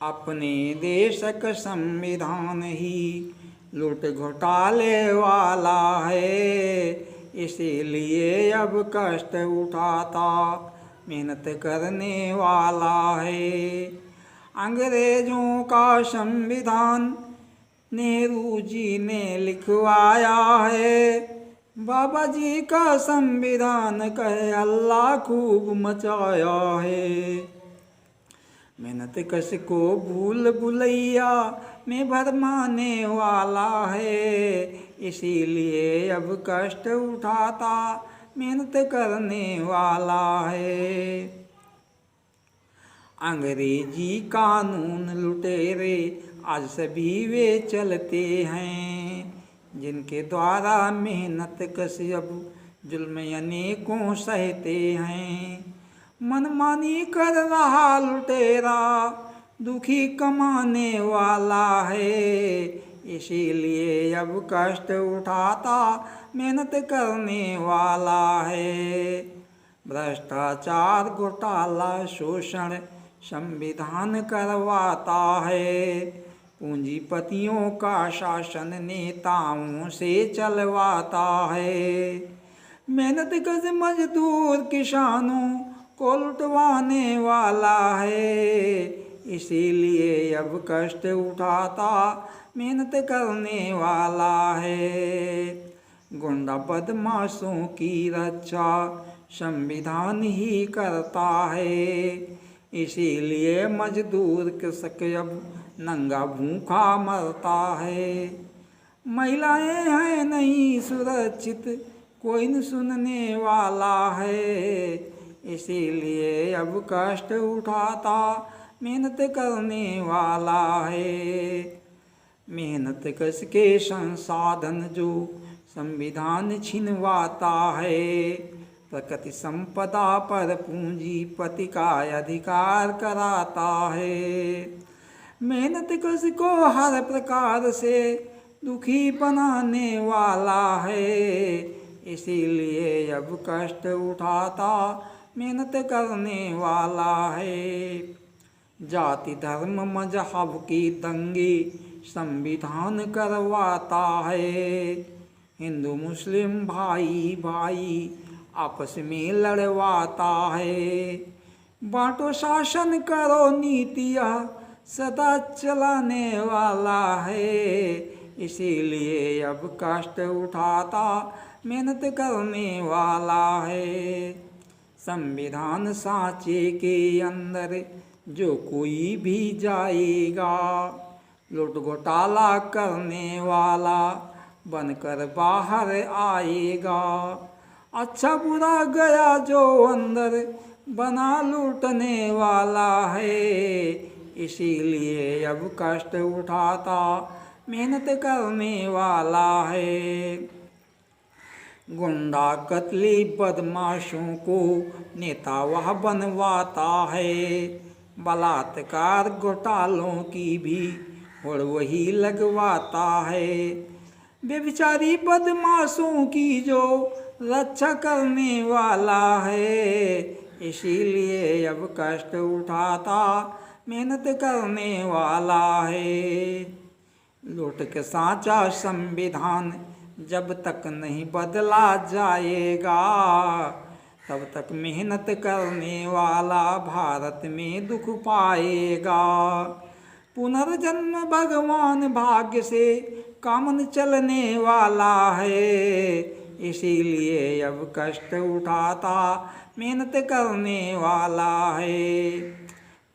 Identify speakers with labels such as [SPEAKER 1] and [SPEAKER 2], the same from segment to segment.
[SPEAKER 1] अपने देश का संविधान ही लूट घोटाले वाला है, इसीलिए अब कष्ट उठाता मेहनत करने वाला है। अंग्रेजों का संविधान नेहरू जी ने लिखवाया है, बाबा जी का संविधान कहे अल्लाह खूब मचाया है। मेहनत कश को भूल भुलैया में भरमाने वाला है, इसीलिए अब कष्ट उठाता मेहनत करने वाला है। अंग्रेजी कानून लुटेरे आज सभी वे चलते हैं, जिनके द्वारा मेहनत कश अब जुल्म अनेकों सहते हैं। मनमानी कर रहा लुटेरा दुखी कमाने वाला है, इसीलिए अब कष्ट उठाता मेहनत करने वाला है। भ्रष्टाचार घोटाला शोषण संविधान करवाता है, पूंजीपतियों का शासन नेताओं से चलवाता है। मेहनत कश मजदूर किसानों को लुटवाने वाला है, इसीलिए अब कष्ट उठाता मेहनत करने वाला है। गुंडा बदमाशों की रक्षा संविधान ही करता है, इसीलिए मजदूर कृषक अब नंगा भूखा मरता है। महिलाएं हैं नहीं सुरक्षित, कोई न सुनने वाला है, इसीलिए अब कष्ट उठाता मेहनत करने वाला है। मेहनत कश के संसाधन जो संविधान छिनवाता है, प्रकृति संपदा पर पूंजीपति का अधिकार कराता है। मेहनत कश को हर प्रकार से दुखी बनाने वाला है, इसीलिए अब कष्ट उठाता मेहनत करने वाला है। जाति धर्म मजहब की दंगे संविधान करवाता है, हिंदू मुस्लिम भाई भाई आपस में लड़वाता है। बांटो शासन करो नीतियाँ सदा चलाने वाला है, इसीलिए अब कष्ट उठाता मेहनत करने वाला है। संविधान सांचे के अंदर जो कोई भी जाएगा, लूट घोटाला करने वाला बनकर बाहर आएगा। अच्छा बुरा गया जो अंदर बना लूटने वाला है, इसीलिए अब कष्ट उठाता मेहनत करने वाला है। गुंडा कतली बदमाशों को नेता वह बनवाता है, बलात्कार घोटालों की भी होड़ वही लगवाता है। बेविचारी बदमाशों की जो रक्षा करने वाला है, इसीलिए अब कष्ट उठाता मेहनत करने वाला है। लूट के साचा संविधान जब तक नहीं बदला जाएगा, तब तक मेहनत करने वाला भारत में दुख पाएगा। पुनर्जन्म भगवान भाग्य से कामन चलने वाला है, इसीलिए अब कष्ट उठाता मेहनत करने वाला है।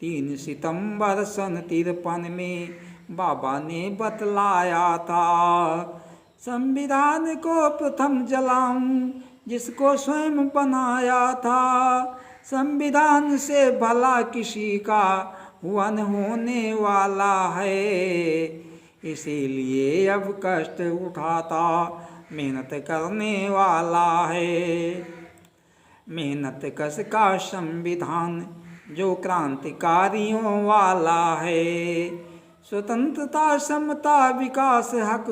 [SPEAKER 1] 3 सितंबर सन 53 में बाबा ने बतलाया था, संविधान को प्रथम जलाऊं जिसको स्वयं बनाया था। संविधान से भला किसी का हुआ न होने वाला है, इसीलिए अब कष्ट उठाता मेहनत करने वाला है। मेहनत कश का संविधान जो क्रांतिकारियों वाला है, स्वतंत्रता समता विकास हक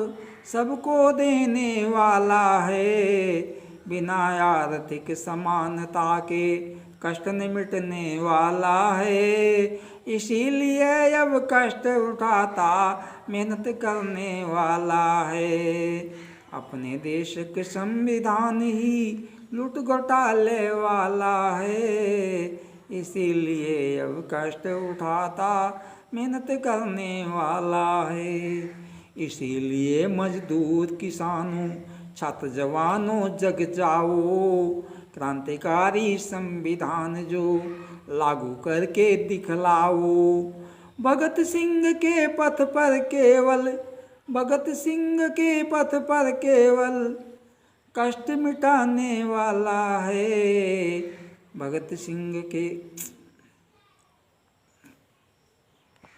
[SPEAKER 1] सबको देने वाला है। बिना आर्थिक समानता के कष्ट न मिटने वाला है, इसीलिए अब कष्ट उठाता मेहनत करने वाला है। अपने देश के संविधान ही लूट घोटाले वाला है, इसीलिए अब कष्ट उठाता मेहनत करने वाला है। इसीलिए मजदूर किसानों छात्र जवानों जग जाओ, क्रांतिकारी संविधान जो लागू करके दिखलाओ। भगत सिंह के पथ पर केवल, भगत सिंह के पथ पर केवल कष्ट मिटाने वाला है। भगत सिंह के